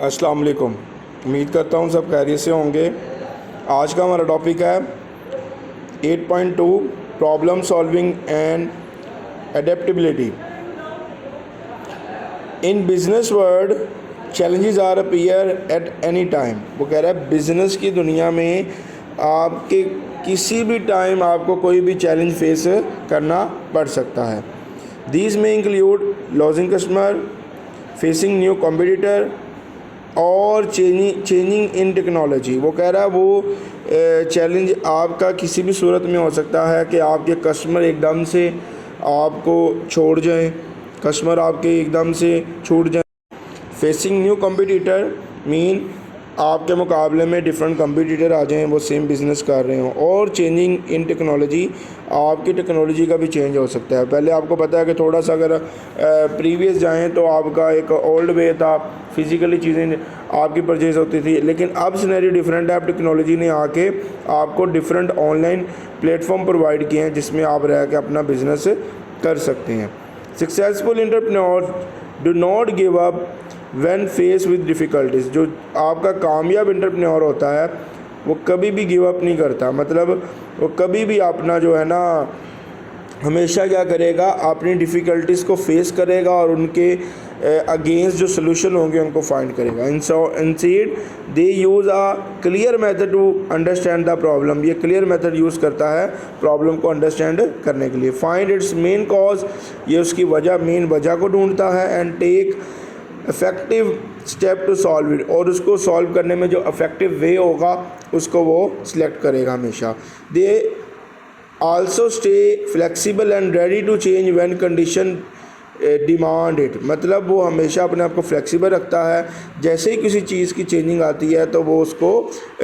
अस्सलाम वालेकुम। उम्मीद करता हूँ सब खैरियत से होंगे। आज का हमारा टॉपिक है 8.2 problem solving and adaptability in business world. Challenges are appear at any time. वो कह रहा है बिज़नेस की दुनिया में आपके किसी भी टाइम आपको कोई भी चैलेंज फेस करना पड़ सकता है। दीज में include lodging customer, facing new competitor और चेंजिंग इन टेक्नोलॉजी। वो कह रहा है वो चैलेंज आपका किसी भी सूरत में हो सकता है कि आपके कस्टमर एकदम से आपको छोड़ जाएं, कस्टमर आपके एकदम से छूट जाएं। फेसिंग न्यू कॉम्पिटिटर मीन आपके मुकाबले में डिफरेंट कॉम्पिटिटर आ जाएं, वो सेम बिज़नेस कर रहे हों। और चेंजिंग इन टेक्नोलॉजी, आपकी टेक्नोलॉजी का भी चेंज हो सकता है। पहले आपको पता है कि थोड़ा सा अगर प्रीवियस जाएं तो आपका एक ओल्ड वे था, फिज़िकली चीज़ें आपकी परचेज़ होती थी, लेकिन अब सिनेरियो डिफरेंट है। अब टेक्नोलॉजी ने आके आपको डिफरेंट ऑनलाइन प्लेटफॉर्म प्रोवाइड किए हैं जिसमें आप रह के अपना बिज़नेस कर सकते हैं। Successful entrepreneur do not give up when face with difficulties. जो आपका कामयाब एंटरप्रेन्योर होता है वो कभी भी गिव अप नहीं करता, मतलब वो कभी भी अपना जो है ना हमेशा क्या करेगा, अपनी डिफ़िकल्टीज़ को फेस करेगा और उनके अगेंस्ट जो सोल्यूशन होंगे उनको फाइंड करेगा। Instead they use a clear method to understand the problem. ये क्लियर मेथड यूज़ करता है प्रॉब्लम को अंडरस्टैंड करने के लिए। फाइंड इट्स मेन कॉज, ये उसकी वजह, मेन वजह को ढूंढता है। And take effective step to solve it, और उसको सॉल्व करने में जो इफ़ेक्टिव वे होगा उसको वो सिलेक्ट करेगा हमेशा। They also stay flexible and ready to change when condition demand it. मतलब वो हमेशा अपने आप को फ्लेक्सिबल रखता है, जैसे ही किसी चीज़ की चेंजिंग आती है तो वो उसको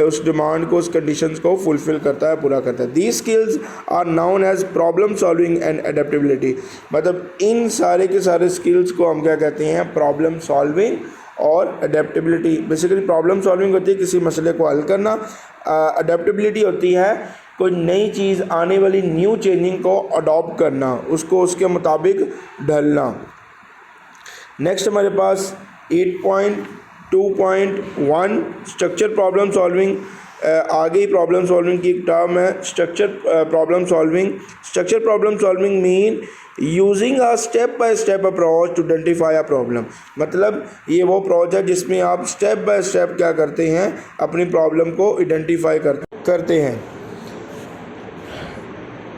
उस डिमांड को, उस कंडीशंस को फुलफ़िल करता है, पूरा करता है। These skills are known as problem solving and adaptability. मतलब इन सारे के सारे स्किल्स को हम क्या कहते हैं, प्रॉब्लम सॉल्विंग और अडेप्टेबिलिटी। बेसिकली प्रॉब्लम सॉल्विंग होती है किसी मसले को हल करना, अडेप्टेबिलिटी होती है कोई नई चीज़, आने वाली न्यू चेंजिंग को अडॉप्ट करना, उसको उसके मुताबिक ढलना। नेक्स्ट हमारे पास 8.2.1 स्ट्रक्चर प्रॉब्लम सॉल्विंग। आगे ही प्रॉब्लम सॉल्विंग की एक टर्म है structure problem solving. Structure problem solving mean using a step by step approach to identify a problem. मतलब ये वो अप्रोच है जिसमें आप स्टेप बाय स्टेप क्या करते हैं, अपनी प्रॉब्लम को आइडेंटिफाई करते हैं।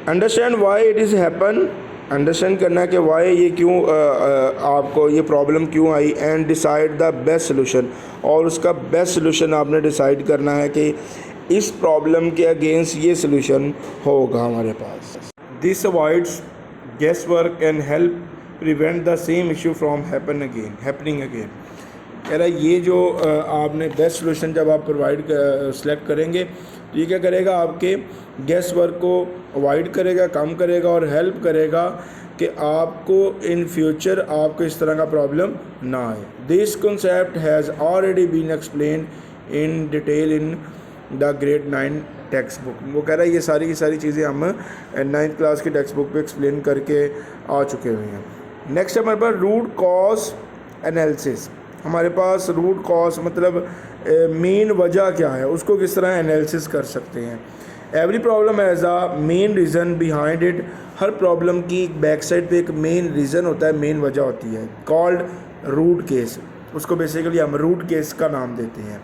Understand why it is happen, understand करना है कि वाई ये क्यों आपको ये प्रॉब्लम क्यों आई। And decide the best solution, और उसका बेस्ट सोल्यूशन आपने डिसाइड करना है कि इस प्रॉब्लम के अगेंस्ट ये सोल्यूशन होगा हमारे पास। This avoids guess work and help prevent the same issue from happening again. कह रहा है ये जो आपने बेस्ट सोल्यूशन जब आप प्रोवाइड सेलेक्ट करेंगे तो ये क्या करेगा, आपके गेस वर्क को अवॉइड करेगा, कम करेगा और हेल्प करेगा कि आपको इन फ्यूचर आपको इस तरह का प्रॉब्लम ना आए। This concept has already been explain in detail in the grade 9 text book. वो कह रहा है ये सारी की सारी चीज़ें हम 9th क्लास की टेक्स्ट बुक पे एक्सप्लेन करके आ चुके हुए हैं। नेक्स्ट हमारे पास रूट कॉज एनालिसिस। हमारे पास रूट कॉज मतलब मेन वजह क्या है, उसको किस तरह एनालिसिस कर सकते हैं। Every problem has a main reason behind it. Her problem की बैक साइड पे एक मेन रीज़न होता है, मेन वजह होती है, कॉल्ड रूट केस। उसको बेसिकली हम रूट केस का नाम देते हैं।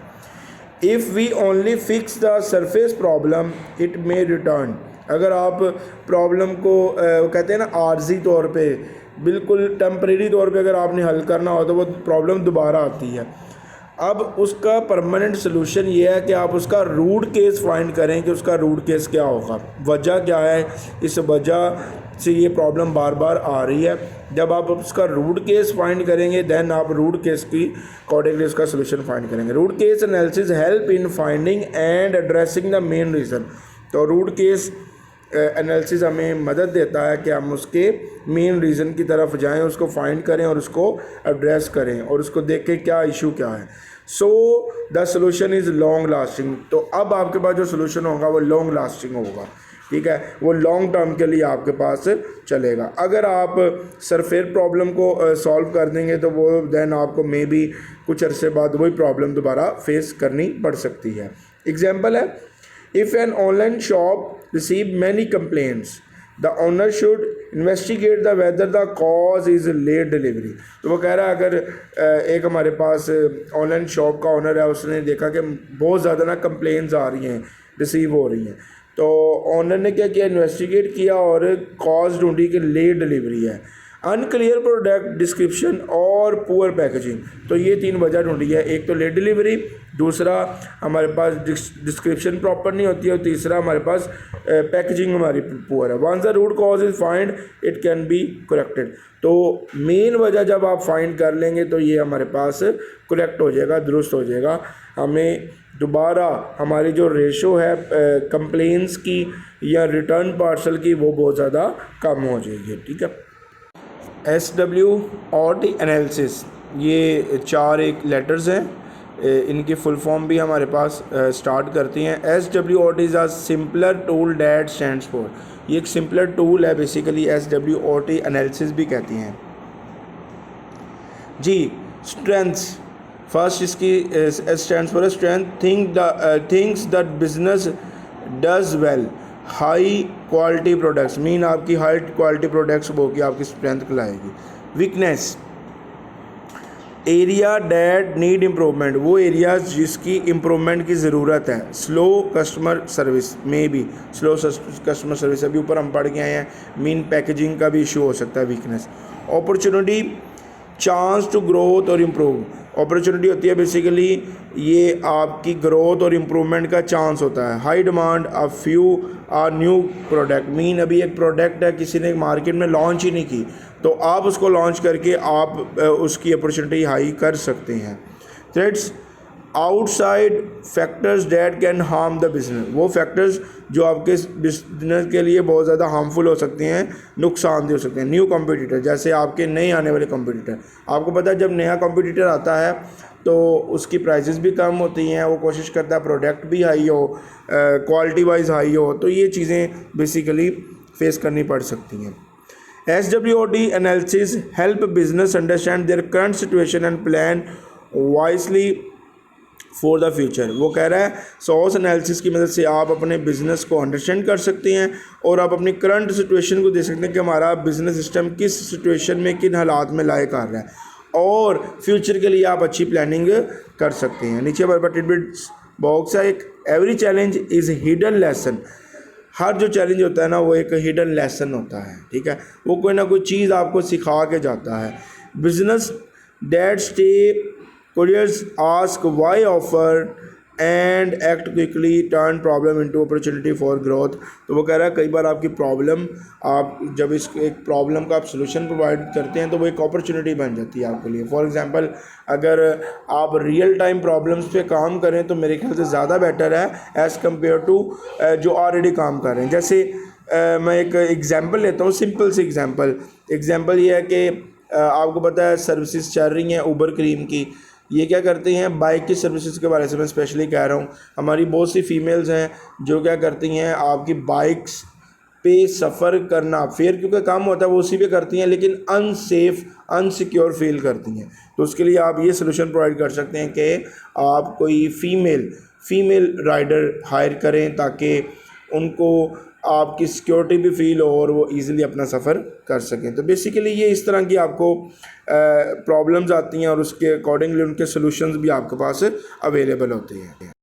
If we only fix the surface problem it may return. अगर आप प्रॉब्लम को कहते हैं ना आर्जी तौर पे, बिल्कुल टेम्परेरी तौर पे अगर आपने हल करना हो तो वो प्रॉब्लम दोबारा आती है। अब उसका परमानेंट सोल्यूशन ये है कि आप उसका रूट केस फाइंड करें कि उसका रूट केस क्या होगा, वजह क्या है, इस वजह से ये प्रॉब्लम बार बार आ रही है। जब आप उसका रूट केस फाइंड करेंगे देन आप रूट केस की अकॉर्डिंगली उसका सोल्यूशन फाइंड करेंगे। Root case analysis help in finding and addressing the main reason. तो रूट केस एनालिसिस हमें मदद देता है कि हम उसके मेन रीज़न की तरफ जाएं, उसको फाइंड करें और उसको एड्रेस करें और उसको देखें क्या इशू क्या है। So the solution is long lasting. तो अब आपके पास जो सोल्यूशन होगा वो लॉन्ग लास्टिंग होगा। ठीक है, वो लॉन्ग टर्म के लिए आपके पास चलेगा। अगर आप सरफेयर प्रॉब्लम को सॉल्व कर देंगे तो वो देन आपको मे बी कुछ अरसे बाद वही प्रॉब्लम दोबारा फेस करनी पड़ सकती है। एग्जांपल है, if an online shop receive many complaints the owner should investigate the whether the cause is late delivery. तो वो कह रहा है अगर एक हमारे पास ऑनलाइन शॉप का ओनर है, उसने देखा कि बहुत ज़्यादा ना कंप्लेंट्स आ रही हैं, रिसीव हो रही हैं, तो ओनर ने क्या किया, इन्वेस्टिगेट किया और कॉज ढूंढी कि लेट डिलीवरी है, अनक्लियर प्रोडक्ट डिस्क्रिप्शन और पुअर पैकेजिंग। तो ये 3 वजह ढूंढी है, एक तो लेट डिलीवरी, दूसरा हमारे पास डिस्क्रिप्शन प्रॉपर नहीं होती है, और तीसरा हमारे पास पैकेजिंग हमारी पुअर है। Once the root cause is find it can be corrected. तो मेन वजह जब आप फाइंड कर लेंगे तो ये हमारे पास करेक्ट हो जाएगा, दुरुस्त हो जाएगा। हमें दोबारा हमारी जो रेशो है कंप्लेंट्स की या रिटर्न पार्सल की वो बहुत ज़्यादा कम हो जाएगी। ठीक है, SWOT एनालिसिस, ये 4 एक लेटर्स हैं, इनकी फुल फॉर्म भी हमारे पास स्टार्ट करती हैं। SWOT is a simpler tool that stands for, ये एक सिंपलर टूल है बेसिकली, SWOT एनालिसिस भी कहती हैं जी। स्ट्रेंथ्स, फर्स्ट इसकी stands for strength, things that business does well, high quality products, mean आपकी हाई क्वालिटी प्रोडक्ट्स वो की आपकी स्ट्रेंथ कहलाएगी। Weakness, area that need improvement, वो एरियाज जिसकी इम्प्रूवमेंट की ज़रूरत है। स्लो कस्टमर सर्विस, में भी स्लो कस्टमर सर्विस अभी ऊपर हम पढ़ के आए हैं, मीन पैकेजिंग का भी इशू हो सकता है। Weakness, opportunity, chance to growth और इम्प्रूव, अपॉर्चुनिटी होती है बेसिकली ये आपकी ग्रोथ और इम्प्रूवमेंट का चांस होता है। High demand, a few uh new product, mean अभी एक प्रोडक्ट है किसी ने मार्केट में लॉन्च ही नहीं की, तो आप उसको लॉन्च करके आप उसकी अपॉर्चुनिटी हाई कर सकते हैं। Threats, outside factors that can harm the business, वो फैक्टर्स जो आपके बिजनेस के लिए बहुत ज़्यादा हार्मफुल हो सकते हैं, नुकसानदेह हो सकते हैं। न्यू कॉम्पिटिटर, जैसे आपके नए आने वाले कॉम्पिटिटर, आपको पता है जब नया कॉम्पिटिटर आता है तो उसकी प्राइसेस भी कम होती हैं, वो कोशिश करता है प्रोडक्ट भी हाई हो, क्वालिटी वाइज हाई हो, तो ये चीज़ें बेसिकली फेस करनी पड़ सकती हैं। SWOT analysis help business understand their current situation and plan wisely for the future. वो कह रहा है SWOT एनालिसिस की मदद से आप अपने बिज़नेस को अंडरस्टैंड कर सकते हैं और आप अपनी करंट सिचुएशन को देख सकते हैं कि हमारा बिज़नेस सिस्टम किस सिचुएशन में, किन हालात में लाए कर रहा है, और फ्यूचर के लिए आप अच्छी प्लानिंग कर सकते हैं। नीचे हमारे पास टिडबिट्स बॉक्स है, एक every challenge is hidden lesson, हर जो चैलेंज होता है ना वो एक हिडन लेसन होता है। ठीक है, वो कोई ना कोई चीज़ आपको सिखा के जाता है। Business that stay couriers ask why offer and act quickly turn problem into opportunity for growth. तो वो कह रहा है कई बार आपकी प्रॉब्लम, आप जब इस एक प्रॉब्लम का आप सोल्यूशन प्रोवाइड करते हैं तो वो एक अपॉर्चुनिटी बन जाती है आपके लिए। फॉर एग्जांपल अगर आप रियल टाइम प्रॉब्लम्स पे काम करें तो मेरे ख्याल से ज़्यादा बेटर है एज़ कम्पेयर टू जो ऑलरेडी काम कर रहे हैं। जैसे मैं एक एग्जांपल लेता हूँ, सिंपल सी एग्जांपल ये है कि आपको पता है सर्विसेज चल रही हैं ऊबर क्रीम की, ये क्या करते हैं, बाइक की सर्विसेज के बारे से मैं स्पेशली कह रहा हूँ। हमारी बहुत सी फीमेल्स हैं जो क्या करती हैं, आपकी बाइक्स पे सफ़र करना, फेयर क्योंकि काम होता है वो उसी पे करती हैं, लेकिन अनसेफ अनसिक्योर फील करती हैं। तो उसके लिए आप ये सोल्यूशन प्रोवाइड कर सकते हैं कि आप कोई फीमेल राइडर हायर करें ताकि उनको आपकी सिक्योरिटी भी फील हो और वो इजीली अपना सफ़र कर सकें। तो बेसिकली ये इस तरह की आपको प्रॉब्लम्स आती हैं और उसके अकॉर्डिंगली उनके सॉल्यूशंस भी आपके पास अवेलेबल होते हैं।